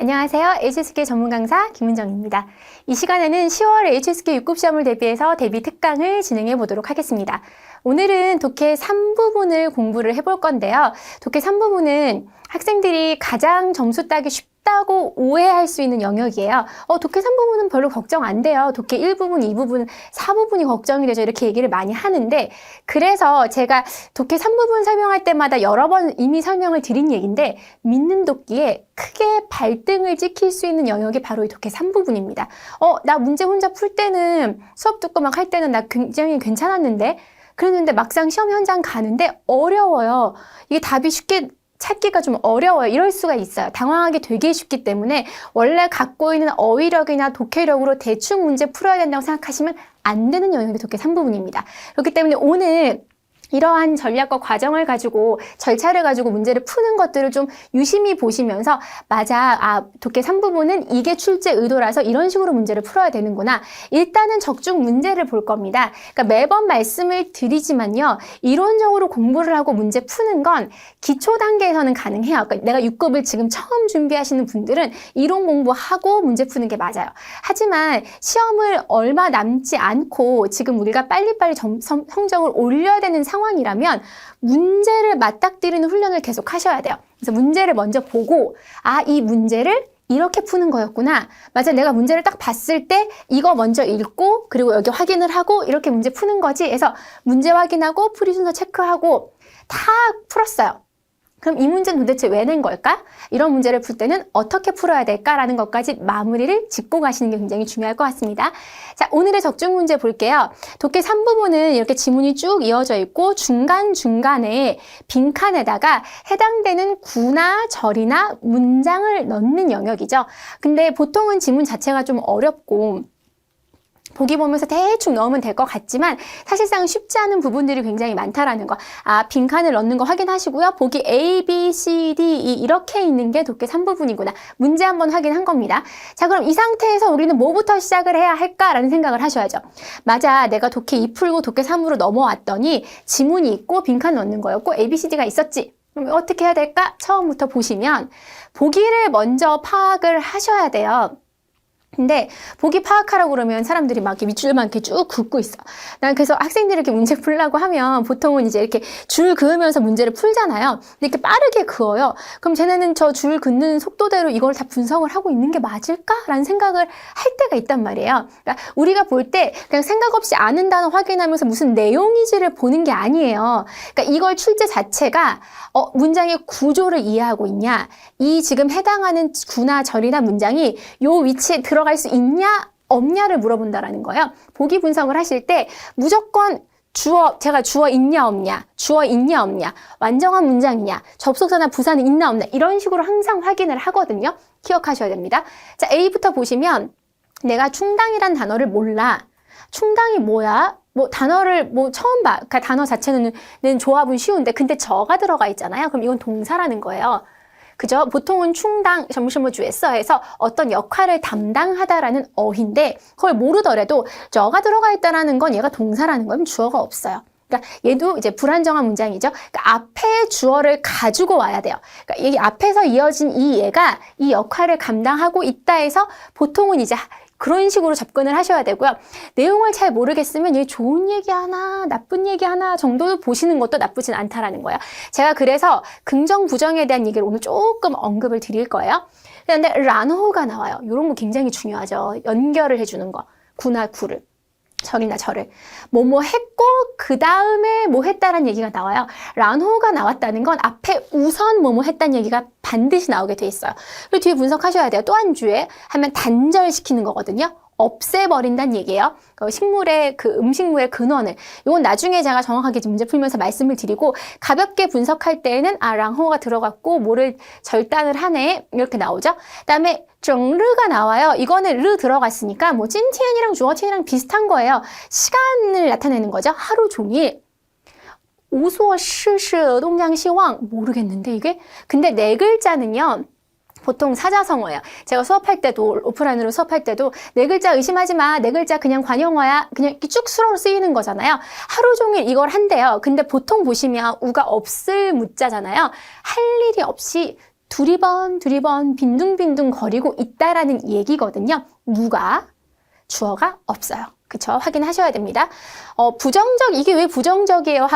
안녕하세요. HSK 전문 강사 김은정입니다. 이 시간에는 10월 HSK 6급 시험을 대비해서 대비 특강을 진행해 보도록 하겠습니다. 오늘은 독해 3부분을 공부를 해볼 건데요. 독해 3부분은 학생들이 가장 점수 따기 쉽다고 오해할 수 있는 영역이에요. 독해 3부분은 별로 걱정 안 돼요. 독해 1부분, 2부분, 4부분이 걱정이 되죠. 이렇게 얘기를 많이 하는데, 그래서 제가 독해 3부분 설명할 때마다 여러 번 이미 설명을 드린 얘기인데, 믿는 독기에 크게 발등을 찍힐 수 있는 영역이 바로 이 독해 3부분입니다. 나 문제 혼자 풀 때는, 수업 듣고 막 할 때는 나 굉장히 괜찮았는데, 그랬는데 막상 시험 현장 가는데 어려워요. 이게 답이 쉽게 찾기가 좀 어려워요. 이럴 수가 있어요. 당황하기 되게 쉽기 때문에 원래 갖고 있는 어휘력이나 독해력으로 대충 문제 풀어야 된다고 생각하시면 안 되는 영역이 독해 3부분입니다. 그렇기 때문에 오늘 이러한 전략과 과정을 가지고 절차를 가지고 문제를 푸는 것들을 좀 유심히 보시면서 맞아, 독해 3부분은 이게 출제 의도라서 이런 식으로 문제를 풀어야 되는구나. 일단은 적중 문제를 볼 겁니다. 그러니까 매번 말씀을 드리지만요. 이론적으로 공부를 하고 문제 푸는 건 기초 단계에서는 가능해요. 그러니까 내가 6급을 지금 처음 준비하시는 분들은 이론 공부하고 문제 푸는 게 맞아요. 하지만 시험을 얼마 남지 않고 지금 우리가 빨리빨리 성적을 올려야 되는 상황이라면 문제를 맞닥뜨리는 훈련을 계속 하셔야 돼요. 그래서 문제를 먼저 보고 이 문제를 이렇게 푸는 거였구나. 맞아, 내가 문제를 딱 봤을 때 이거 먼저 읽고 그리고 여기 확인을 하고 이렇게 문제 푸는 거지. 해서 문제 확인하고 풀이 순서 체크하고 다 풀었어요. 그럼 이 문제는 도대체 왜 낸 걸까? 이런 문제를 풀 때는 어떻게 풀어야 될까라는 것까지 마무리를 짚고 가시는 게 굉장히 중요할 것 같습니다. 자, 오늘의 적중 문제 볼게요. 독해 3부분은 이렇게 지문이 쭉 이어져 있고 중간중간에 빈칸에다가 해당되는 구나 절이나 문장을 넣는 영역이죠. 근데 보통은 지문 자체가 좀 어렵고 보기 보면서 대충 넣으면 될 것 같지만 사실상 쉽지 않은 부분들이 굉장히 많다라는 거. 빈칸을 넣는 거 확인하시고요. 보기 A, B, C, D, E 이렇게 있는 게 독해 3부분이구나. 문제 한번 확인한 겁니다. 자, 그럼 이 상태에서 우리는 뭐부터 시작을 해야 할까라는 생각을 하셔야죠. 맞아, 내가 독해 2 풀고 독해 3으로 넘어왔더니 지문이 있고 빈칸 넣는 거였고 A, B, C, D가 있었지. 그럼 어떻게 해야 될까? 처음부터 보시면 보기를 먼저 파악을 하셔야 돼요. 근데 보기 파악하라고 그러면 사람들이 막 이렇게 밑줄만 이렇게 쭉 긋고 있어. 난 그래서 학생들이 이렇게 문제 풀라고 하면 보통은 이제 이렇게 줄 그으면서 문제를 풀잖아요. 근데 이렇게 빠르게 그어요. 그럼 쟤네는 저 줄 긋는 속도대로 이걸 다 분석을 하고 있는 게 맞을까라는 생각을 할 때가 있단 말이에요. 그러니까 우리가 볼 때 그냥 생각 없이 아는 단어 확인하면서 무슨 내용이지를 보는 게 아니에요. 그러니까 이걸 출제 자체가 문장의 구조를 이해하고 있냐, 이 지금 해당하는 구나 절이나 문장이 요 위치에 들어갈 수 있냐 없냐를 물어본다라는 거예요. 보기 분석을 하실 때 무조건 제가 주어 있냐 없냐, 주어 있냐 없냐, 완전한 문장이냐, 접속사나 부사는 있나 없나 이런 식으로 항상 확인을 하거든요. 기억하셔야 됩니다. 자, A부터 보시면 내가 충당이란 단어를 몰라. 충당이 뭐야? 단어를 처음 봐. 그러니까 단어 자체는 조합은 쉬운데 근데 저가 들어가 있잖아요. 그럼 이건 동사라는 거예요. 그죠? 보통은 충당, 점심어주에서 해서 어떤 역할을 담당하다라는 어휘인데 그걸 모르더라도 저가 들어가 있다라는 건 얘가 동사라는 거면 주어가 없어요. 그러니까 얘도 이제 불안정한 문장이죠. 그러니까 앞에 주어를 가지고 와야 돼요. 그러니까 이 앞에서 이어진 이 얘가 이 역할을 감당하고 있다 해서 보통은 이제 그런 식으로 접근을 하셔야 되고요. 내용을 잘 모르겠으면 얘 좋은 얘기 하나, 나쁜 얘기 하나 정도 보시는 것도 나쁘진 않다라는 거예요. 제가 그래서 긍정, 부정에 대한 얘기를 오늘 조금 언급을 드릴 거예요. 그런데 란호가 나와요. 이런 거 굉장히 중요하죠. 연결을 해주는 거. 구나 구를. 절이나 절을. 뭐뭐 했고 그 다음에 뭐 했다라는 얘기가 나와요. 란호가 나왔다는 건 앞에 우선 뭐뭐 했다는 얘기가 반드시 나오게 돼 있어요. 그리고 뒤에 분석하셔야 돼요. 또 한 주에 하면 단절시키는 거거든요. 없애버린다는 얘기예요. 식물의 음식물의 근원을. 이건 나중에 제가 정확하게 문제 풀면서 말씀을 드리고 가볍게 분석할 때에는 랑호가 들어갔고 뭐를 절단을 하네 이렇게 나오죠. 그다음에 정르가 나와요. 이거는 르 들어갔으니까 찐티엔이랑 주어티엔이랑 비슷한 거예요. 시간을 나타내는 거죠. 하루 종일. 오수어 시시 동장시황 모르겠는데 이게? 근데 네 글자는요. 보통 사자성어예요. 제가 수업할 때도 오프라인으로 수업할 때도 네 글자 의심하지 마. 네 글자 그냥 관용어야. 그냥 이렇게 쭉 수로로 쓰이는 거잖아요. 하루 종일 이걸 한대요. 근데 보통 보시면 우가 없을 무자잖아요. 할 일이 없이 두리번 빈둥빈둥 거리고 있다라는 얘기거든요. 누가? 주어가 없어요. 그쵸? 확인하셔야 됩니다. 이게 왜 부정적이에요?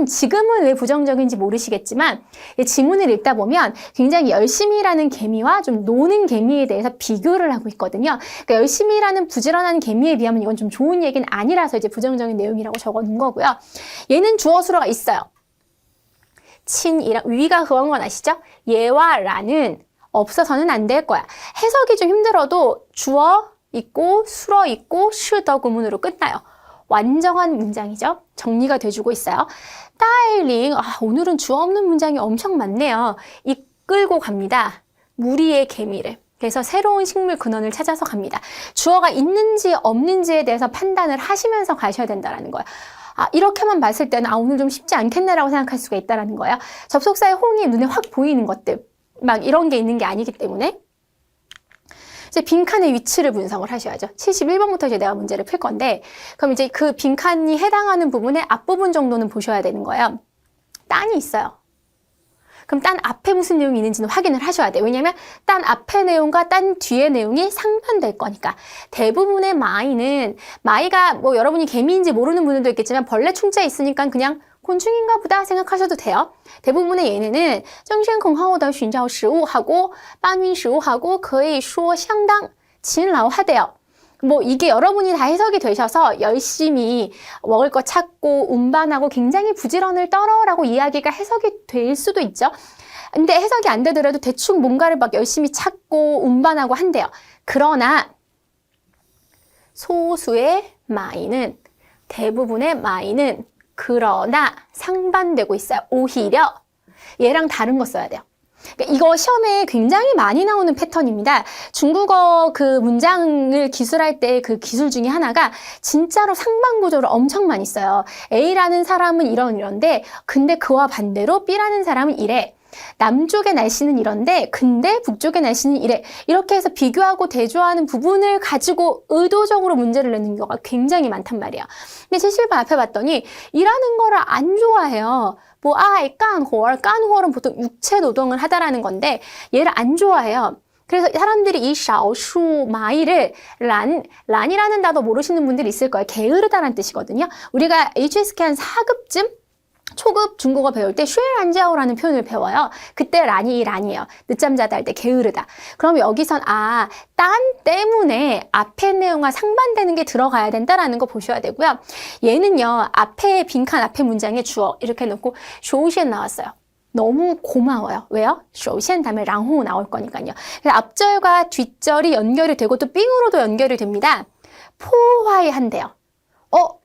지금은 왜 부정적인지 모르시겠지만, 지문을 읽다 보면 굉장히 열심히 일하는 개미와 좀 노는 개미에 대해서 비교를 하고 있거든요. 그러니까 열심히 일하는 부지런한 개미에 비하면 이건 좀 좋은 얘기는 아니라서 이제 부정적인 내용이라고 적어 놓은 거고요. 얘는 주어 수로가 있어요. 친이랑 위가 그런 건 아시죠? 얘와 라는 없어서는 안 될 거야. 해석이 좀 힘들어도 주어 있고 수어 있고 슈더 구문으로 끝나요. 완전한 문장이죠. 정리가 돼주고 있어요. 따일링, 오늘은 주어 없는 문장이 엄청 많네요. 이끌고 갑니다. 무리의 개미를. 그래서 새로운 식물 근원을 찾아서 갑니다. 주어가 있는지 없는지에 대해서 판단을 하시면서 가셔야 된다는 거예요. 이렇게만 봤을 때는 오늘 좀 쉽지 않겠네라고 생각할 수가 있다는 거예요. 접속사의 홍이 눈에 확 보이는 것들, 막 이런 게 있는 게 아니기 때문에 이제 빈칸의 위치를 분석을 하셔야죠. 71번부터 이제 내가 문제를 풀 건데, 그럼 이제 그 빈칸이 해당하는 부분의 앞부분 정도는 보셔야 되는 거예요. 딴이 있어요. 그럼 딴 앞에 무슨 내용이 있는지는 확인을 하셔야 돼요. 왜냐면 딴 앞의 내용과 딴 뒤의 내용이 상반될 거니까. 대부분의 마이가 뭐 여러분이 개미인지 모르는 분들도 있겠지만 벌레 충자에 있으니까 그냥 곤충인가 보다 생각하셔도 돼요. 대부분의 얘네는 争先恐后的寻找食物하고 搬运食物하고 可以说相当勤劳하대요. 뭐 이게 여러분이 다 해석이 되셔서 열심히 먹을 거 찾고 운반하고 굉장히 부지런을 떨어라고 이야기가 해석이 될 수도 있죠. 근데 해석이 안 되더라도 대충 뭔가를 막 열심히 찾고 운반하고 한대요. 그러나 소수의 마이는, 대부분의 마이는 그러나 상반되고 있어요. 오히려 얘랑 다른 거 써야 돼요. 그러니까 이거 시험에 굉장히 많이 나오는 패턴입니다. 중국어 그 문장을 기술할 때 그 기술 중에 하나가 진짜로 상반구조를 엄청 많이 써요. A라는 사람은 이런데 근데 그와 반대로 B라는 사람은 이래. 남쪽의 날씨는 이런데 근데 북쪽의 날씨는 이래. 이렇게 해서 비교하고 대조하는 부분을 가지고 의도적으로 문제를 내는 경우가 굉장히 많단 말이에요. 근데 70번 앞에 봤더니 일하는 거를 안 좋아해요. 뭐 깐호어는 보통 육체 노동을 하다라는 건데 얘를 안 좋아해요. 그래서 사람들이 이 샤오슈 마이를 란이라는 단어 모르시는 분들이 있을 거예요. 게으르다라는 뜻이거든요. 우리가 HSK 한 4급쯤 초급 중국어 배울 때 쉐란지아오라는 표현을 배워요. 그때 란이에요. 늦잠 자다 할 때 게으르다. 그럼 여기선 딴 때문에 앞의 내용과 상반되는 게 들어가야 된다라는 거 보셔야 되고요. 얘는요. 앞에 빈칸 앞에 문장에 주어 이렇게 놓고 쇼우시엔 나왔어요. 너무 고마워요. 왜요? 쇼우시엔 다음에 랑호 나올 거니까요. 그래서 앞절과 뒷절이 연결이 되고 또 삥으로도 연결이 됩니다. 포화해한대요.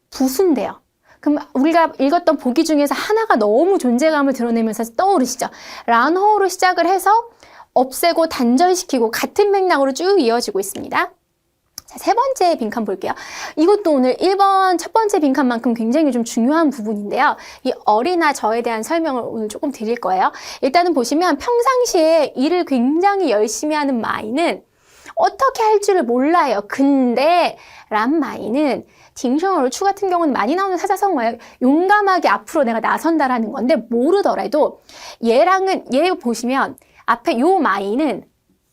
부순대요. 그럼 우리가 읽었던 보기 중에서 하나가 너무 존재감을 드러내면서 떠오르시죠? 란호로 시작을 해서 없애고 단절시키고 같은 맥락으로 쭉 이어지고 있습니다. 자, 세 번째 빈칸 볼게요. 이것도 오늘 1번 첫 번째 빈칸만큼 굉장히 좀 중요한 부분인데요. 이 어리나 저에 대한 설명을 오늘 조금 드릴 거예요. 일단은 보시면 평상시에 일을 굉장히 열심히 하는 마이는 어떻게 할 줄을 몰라요. 근데 란 마이는 딩성어로 추 같은 경우는 많이 나오는 사자성어예요. 용감하게 앞으로 내가 나선다라는 건데 모르더라도 얘 보시면 앞에 요 마이는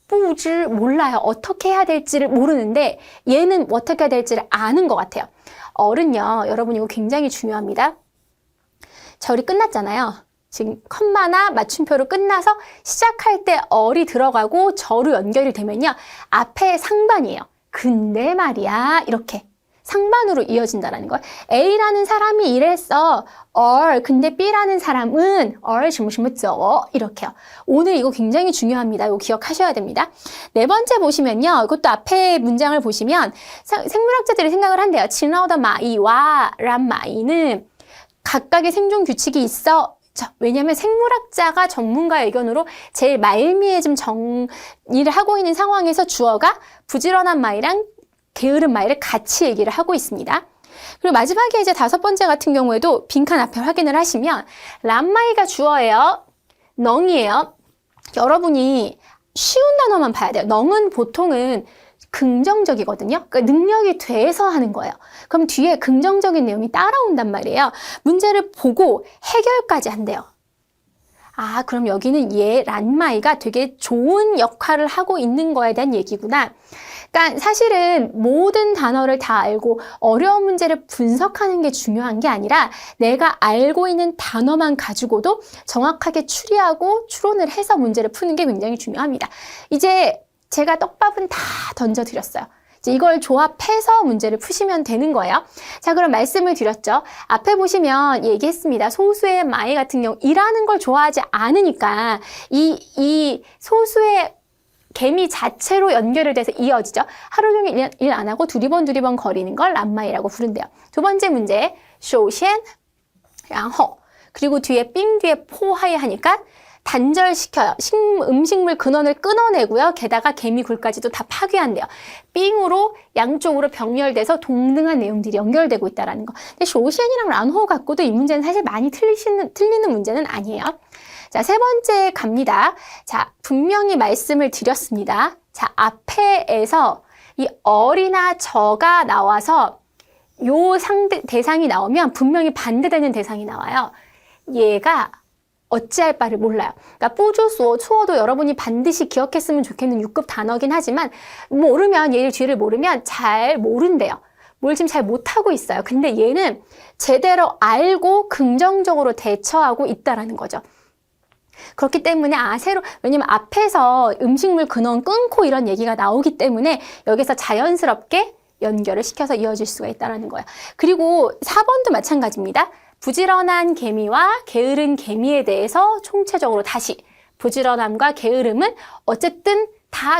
뿌질 몰라요. 어떻게 해야 될지를 모르는데 얘는 어떻게 해야 될지를 아는 것 같아요. 어른요. 여러분 이거 굉장히 중요합니다. 절이 끝났잖아요. 지금 컴마나 맞춤표로 끝나서 시작할 때 얼이 들어가고 절로 연결이 되면요. 앞에 상반이에요. 근데 말이야 이렇게. 상반으로 이어진다라는 걸. A라는 사람이 이랬어. 근데 B라는 사람은 저 이렇게요. 오늘 이거 굉장히 중요합니다. 이거 기억하셔야 됩니다. 네 번째 보시면요. 이것도 앞에 문장을 보시면 생물학자들이 생각을 한대요. 칭라오더 마이와 란 마이는 각각의 생존 규칙이 있어. 왜냐하면 생물학자가 전문가의 의견으로 제일 말미에 좀 정의를 하고 있는 상황에서 주어가 부지런한 마이랑 게으른 마이를 같이 얘기를 하고 있습니다. 그리고 마지막에 이제 다섯 번째 같은 경우에도 빈칸 앞에 확인을 하시면 란마이가 주어예요. 넝이에요. 여러분이 쉬운 단어만 봐야 돼요. 넝은 보통은 긍정적이거든요. 그러니까 능력이 돼서 하는 거예요. 그럼 뒤에 긍정적인 내용이 따라온단 말이에요. 문제를 보고 해결까지 한대요. 아, 그럼 여기는 얘 란마이가 되게 좋은 역할을 하고 있는 거에 대한 얘기구나. 그러니까 사실은 모든 단어를 다 알고 어려운 문제를 분석하는 게 중요한 게 아니라 내가 알고 있는 단어만 가지고도 정확하게 추리하고 추론을 해서 문제를 푸는 게 굉장히 중요합니다. 이제 제가 떡밥은 다 던져드렸어요. 이걸 조합해서 문제를 푸시면 되는 거예요. 자, 그럼 말씀을 드렸죠. 앞에 보시면 얘기했습니다. 소수의 마이 같은 경우 일하는 걸 좋아하지 않으니까 이 소수의 개미 자체로 연결이 돼서 이어지죠. 하루 종일 일 안 하고 두리번 거리는 걸 란마이라고 부른대요. 두 번째 문제, 首先, 然后, 그리고 뒤에 삥 뒤에 포하이 하니까 단절시켜요. 음식물 근원을 끊어내고요. 게다가 개미굴까지도 다 파괴한대요. 삥으로 양쪽으로 병렬돼서 동등한 내용들이 연결되고 있다는 거. 근데 쇼시엔이랑 란호 갖고도 이 문제는 사실 많이 틀리는 문제는 아니에요. 자, 세 번째 갑니다. 자, 분명히 말씀을 드렸습니다. 자, 앞에에서 이 어리나 저가 나와서 요 대상이 나오면 분명히 반대되는 대상이 나와요. 얘가 어찌할 바를 몰라요. 그러니까 뿌주수어, 추어도 여러분이 반드시 기억했으면 좋겠는 6급 단어긴 하지만 모르면 얘를 뒤를 모르면 잘 모른대요. 뭘 지금 잘 못하고 있어요. 근데 얘는 제대로 알고 긍정적으로 대처하고 있다라는 거죠. 그렇기 때문에 왜냐면 앞에서 음식물 근원 끊고 이런 얘기가 나오기 때문에 여기서 자연스럽게 연결을 시켜서 이어질 수가 있다는 거예요. 그리고 4번도 마찬가지입니다. 부지런한 개미와 게으른 개미에 대해서 총체적으로 다시 부지런함과 게으름은 어쨌든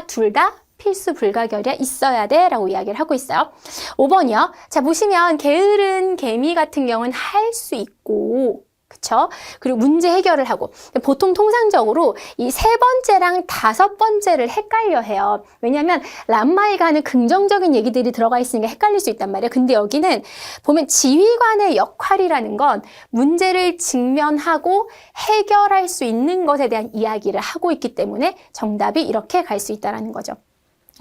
둘 다 필수 불가결이 있어야 돼 라고 이야기를 하고 있어요. 5번이요. 자, 보시면 게으른 개미 같은 경우는 할 수 있고 그쵸? 그리고 문제 해결을 하고 보통 통상적으로 이 세 번째랑 다섯 번째를 헷갈려 해요. 왜냐하면 란마이가 하는 긍정적인 얘기들이 들어가 있으니까 헷갈릴 수 있단 말이에요. 근데 여기는 보면 지휘관의 역할이라는 건 문제를 직면하고 해결할 수 있는 것에 대한 이야기를 하고 있기 때문에 정답이 이렇게 갈 수 있다는 거죠.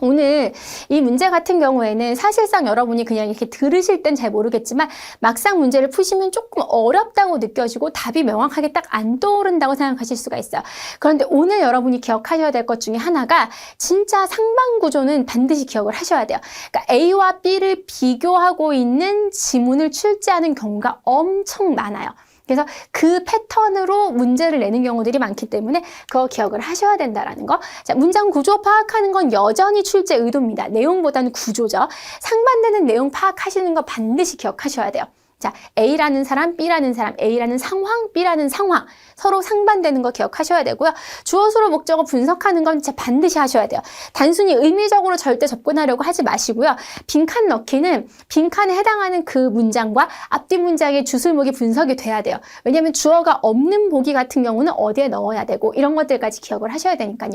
오늘 이 문제 같은 경우에는 사실상 여러분이 그냥 이렇게 들으실 땐 잘 모르겠지만 막상 문제를 푸시면 조금 어렵다고 느껴지고 답이 명확하게 딱 안 떠오른다고 생각하실 수가 있어요. 그런데 오늘 여러분이 기억하셔야 될 것 중에 하나가 진짜 상반 구조는 반드시 기억을 하셔야 돼요. 그러니까 A와 B를 비교하고 있는 지문을 출제하는 경우가 엄청 많아요. 그래서 그 패턴으로 문제를 내는 경우들이 많기 때문에 그거 기억을 하셔야 된다라는 거. 자, 문장 구조 파악하는 건 여전히 출제 의도입니다. 내용보다는 구조죠. 상반되는 내용 파악하시는 거 반드시 기억하셔야 돼요. 자, A라는 사람, B라는 사람, A라는 상황, B라는 상황 서로 상반되는 거 기억하셔야 되고요. 주어, 수로, 목적어 분석하는 건 진짜 반드시 하셔야 돼요. 단순히 의미적으로 절대 접근하려고 하지 마시고요. 빈칸 넣기는 빈칸에 해당하는 그 문장과 앞뒤 문장의 주술목이 분석이 돼야 돼요. 왜냐하면 주어가 없는 보기 같은 경우는 어디에 넣어야 되고 이런 것들까지 기억을 하셔야 되니까요.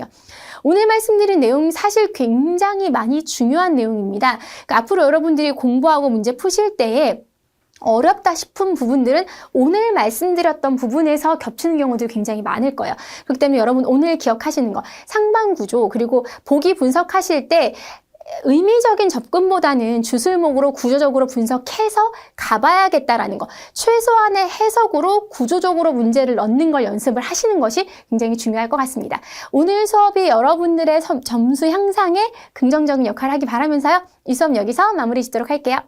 오늘 말씀드린 내용이 사실 굉장히 많이 중요한 내용입니다. 그러니까 앞으로 여러분들이 공부하고 문제 푸실 때에 어렵다 싶은 부분들은 오늘 말씀드렸던 부분에서 겹치는 경우들이 굉장히 많을 거예요. 그렇기 때문에 여러분 오늘 기억하시는 거 상반 구조 그리고 보기 분석하실 때 의미적인 접근보다는 주술목으로 구조적으로 분석해서 가봐야겠다라는 거. 최소한의 해석으로 구조적으로 문제를 넣는 걸 연습을 하시는 것이 굉장히 중요할 것 같습니다. 오늘 수업이 여러분들의 점수 향상에 긍정적인 역할을 하기 바라면서요. 이 수업 여기서 마무리 짓도록 할게요.